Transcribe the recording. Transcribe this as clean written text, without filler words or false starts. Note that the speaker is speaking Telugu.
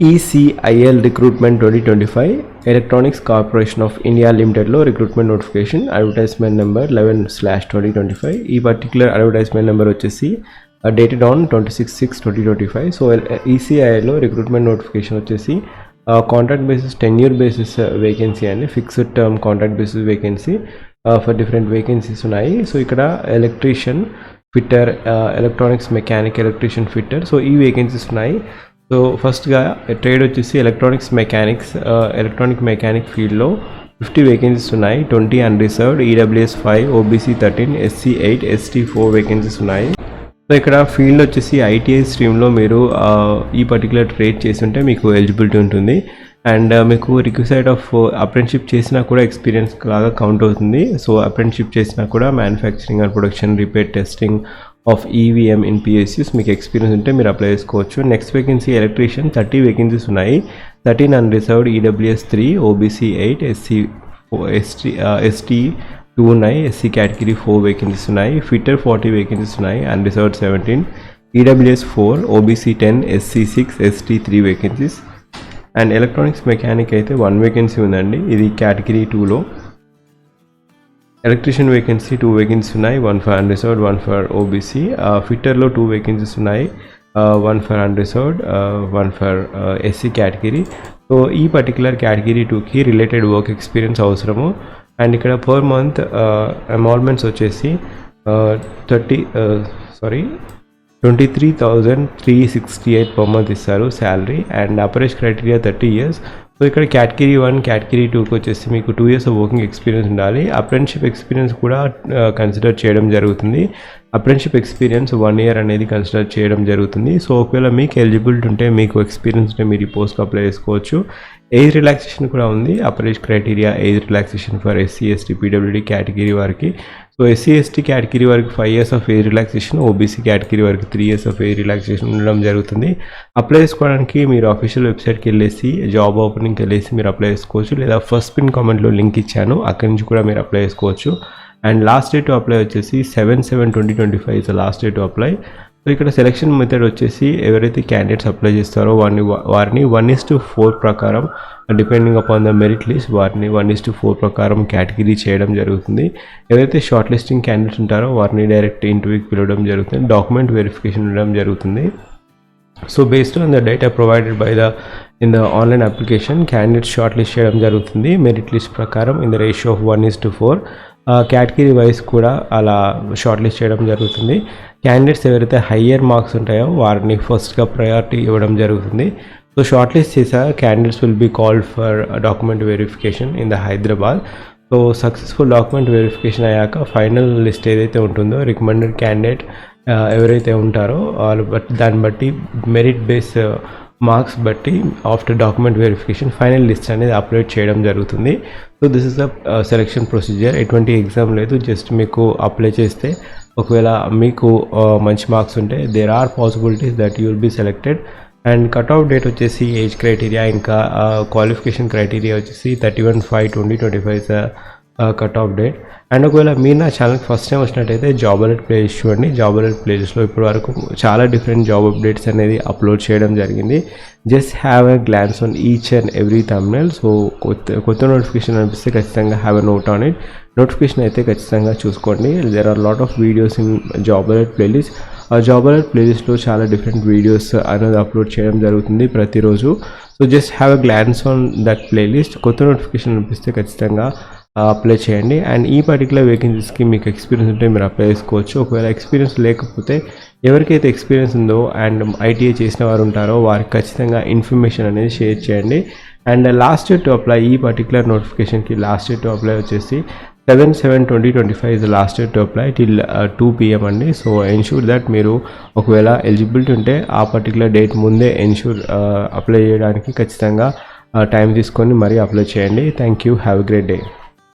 ECIL Recruitment 2025 Electronics Corporation of India Limited లో రిక్రూట్మెంట్ నోటిఫికేషన్ అడ్వర్టైజ్మెంట్ నెంబర్ 11/2025. ఈ పర్టికులర్ అడ్వర్టైజ్మెంట్ నెంబర్ వచ్చేసి డేటెడ్ ఆన్ 26/6/2025. సో ఈసీఐలో రిక్రూట్మెంట్ నోటిఫికేషన్ వచ్చేసి contract basis 10-year basis vacancy అండి, fixed term contract basis vacancy for different vacancies ఉన్నాయి. సో ఇక్కడ electrician, fitter, electronics mechanic, electrician, fitter, so ఈ వేకెన్సీస్ ఉన్నాయి. సో ఫస్ట్గా ట్రేడ్ వచ్చేసి ఎలక్ట్రానిక్ మెకానిక్ ఫీల్డ్లో 50 వేకెన్సీస్ ఉన్నాయి. 20 unreserved, EWS 5, OBC 13, SC 8, ST 4 vacancies ఉన్నాయి. సో ఇక్కడ ఫీల్డ్ వచ్చేసి ITI స్ట్రీమ్లో మీరు ఈ పర్టికులర్ ట్రేడ్ చేసి ఉంటే మీకు ఎలిజిబిలిటీ ఉంటుంది. అండ్ మీకు రిక్వైర్డ్ ఆఫ్ అప్రెంటిషిప్ చేసినా కూడా ఎక్స్పీరియన్స్ లాగా కౌంట్ అవుతుంది. సో అప్రెంటిషిప్ చేసినా కూడా manufacturing and production, repair, testing of EVM in PSUs మీకు ఎక్స్పీరియన్స్ ఉంటే మీరు అప్లై చేసుకోవచ్చు. నెక్స్ట్ వేకెన్సీ ఎలక్ట్రీషియన్ 30 వేకెన్సీస్ ఉన్నాయి. 13 అన్రిజర్వ్డ్, EWS 3, OBC 8, ST 2 ఉన్నాయి. SC కేటగిరీ 4 వేకెన్సీస్ ఉన్నాయి. ఫిట్టర్ 40 వేకెన్సీస్ ఉన్నాయి. Unreserved 17, EWS 4, OBC 10, SC 6, ST 3 vacancies. And electronics mechanic అయితే 1 వేకెన్సీ ఉందండి, ఇది కేటగిరీ 2లో. ఎలక్ట్రీషియన్ వేకెన్సీ 2 వేకెన్సీ ఉన్నాయి, 1 for unreserved, 1 for OBC. ఫిట్టర్లో 2 vacancies ఉన్నాయి, 1 for unreserved, 1 for SC category. So ఈ పర్టికులర్ కేటగిరీ 2కి రిలేటెడ్ వర్క్ ఎక్స్పీరియన్స్ అవసరము. అండ్ ఇక్కడ పర్ మంత్ ఎన్రోల్మెంట్స్ వచ్చేసి 23,368 పర్ మంత్ ఇస్తారు salary. And upper age criteria 30 years. So ఇక్కడ కేటగిరీ 1, కేటగిరీ 2కి వచ్చేసి మీకు 2 years ఆఫ్ వర్కింగ్ ఎక్స్పీరియన్స్ ఉండాలి. అప్రెంటిషిప్ ఎక్స్పీరియన్స్ కూడా కన్సిడర్ చేయడం జరుగుతుంది. అప్రెంటిషిప్ ఎక్స్పీరియన్స్ 1 year అనేది కన్సిడర్ చేయడం జరుగుతుంది. సో ఒకవేళ మీకు ఎలిజిబిలిటీ ఉంటే, మీకు ఎక్స్పీరియన్స్ ఉంటే మీరు ఈ పోస్ట్కి అప్లై చేసుకోవచ్చు. ఏజ్ రిలాక్సేషన్ కూడా ఉంది. Upper age criteria age relaxation for SC, ST, PWD category వారికి. సో SC, ST కేటగిరీ వారికి 5 years of age relaxation, OBC category వారికి 3 years ఆఫ్ ఏజ్ రిలాక్సేషన్ ఉండడం జరుగుతుంది. అప్లై చేసుకోవడానికి మీరు అఫీషియల్ వెబ్సైట్కి వెళ్ళేసి, జాబ్ ఓపెనింగ్కి వెళ్ళేసి మీరు అప్లై చేసుకోవచ్చు. లేదా ఫస్ట్ పిన్ కామెంట్లో లింక్ ఇచ్చాను, అక్కడి నుంచి కూడా మీరు అప్లై చేసుకోవచ్చు. And last date to apply వచ్చేసి 7/7/2025 is last date to apply. So ఇక్కడ సెలెక్షన్ మెథడ్ వచ్చేసి ఎవరైతే క్యాండిడేట్స్ అప్లై చేస్తారో వారిని 1:4 ప్రకారం, depending upon the merit list, వారిని 1:4 ప్రకారం కేటగిరీ చేయడం జరుగుతుంది. ఎవరైతే షార్ట్ లిస్టింగ్ క్యాండిడేట్స్ ఉంటారో వారిని డైరెక్ట్ ఇంటర్వ్యూకి పిలవడం జరుగుతుంది. డాక్యుమెంట్ వెరిఫికేషన్ ఉండడం జరుగుతుంది. So based on the data provided by in the online application, candidates short list చేయడం జరుగుతుంది మెరిట్ లిస్ట్ ప్రకారం in the ratio of 1:4. Category wise కూడా అలా షార్ట్ లిస్ట్ చేయడం జరుగుతుంది. క్యాండిడేట్స్ ఎవరైతే హయ్యర్ మార్క్స్ ఉంటాయో వారిని ఫస్ట్గా ప్రయారిటీ ఇవ్వడం జరుగుతుంది. సో షార్ట్ లిస్ట్ చేశాక candidates will be called for document verification in the Hyderabad. So successful document verification అయ్యాక ఫైనల్ లిస్ట్ ఏదైతే ఉంటుందో, రికమెండెడ్ క్యాండిడేట్ ఎవరైతే ఉంటారో వాళ్ళు దాన్ని బట్టి మెరిట్ బేస్ మార్క్స్ బట్టి after document verification final list అనేది అప్లోడ్ చేయడం జరుగుతుంది. So this is the selection procedure. ఎటువంటి ఎగ్జామ్ లేదు, జస్ట్ మీకు అప్లై చేస్తే ఒకవేళ మీకు మంచి మార్క్స్ ఉంటే there are possibilities that you will be selected. And cut off date వచ్చేసి ఏజ్ క్రైటీరియా ఇంకా క్వాలిఫికేషన్ క్రైటీరియా వచ్చేసి 31/5/2025 కట్ ఆఫ్ డేట్. అండ్ ఒకవేళ మీరు నా ఛానల్కి ఫస్ట్ టైం వచ్చినట్టయితే జాబ్ అలర్ట్ ప్లేలిస్ట్ చూడండి. జాబ్ అలర్ట్ ప్లేలిస్ట్లో ఇప్పటి వరకు చాలా డిఫరెంట్ జాబ్ అప్డేట్స్ అనేది అప్లోడ్ చేయడం జరిగింది. Just have a glance on each and every thumbnail. So కొత్త నోటిఫికేషన్ అనిపిస్తే ఖచ్చితంగా have a note on it. Notification అయితే ఖచ్చితంగా చూసుకోండి. There are lot of videos in job alert playlist. ఆ జాబ్ అలర్ట్ ప్లేలిస్ట్లో చాలా డిఫరెంట్ వీడియోస్ అనేది అప్లోడ్ చేయడం జరుగుతుంది ప్రతిరోజు. So just have a glance on that playlist. కొత్త నోటిఫికేషన్ అనిపిస్తే ఖచ్చితంగా అప్లై చేయండి. అండ్ ఈ పర్టికులర్ వేకెన్సీస్కి మీకు ఎక్స్పీరియన్స్ ఉంటే మీరు అప్లై చేసుకోవచ్చు. ఒకవేళ ఎక్స్పీరియన్స్ లేకపోతే, ఎవరికైతే ఎక్స్పీరియన్స్ ఉందో అండ్ ITI చేసిన వారు ఉంటారో వారికి ఖచ్చితంగా ఇన్ఫర్మేషన్ అనేది షేర్ చేయండి. And last date to apply, ఈ పర్టికులర్ నోటిఫికేషన్కి లాస్ట్ డేట్ టు అప్లై వచ్చేసి 7/7/2025 is last date to apply till 2 PM అండి. సో ఎన్ష్యూర్ దట్ మీరు ఒకవేళ ఎలిజిబిలిటీ ఉంటే ఆ పర్టికులర్ డేట్ ముందే అప్లై చేయడానికి ఖచ్చితంగా టైం తీసుకొని మరీ అప్లై చేయండి. Thank you. Have a great day.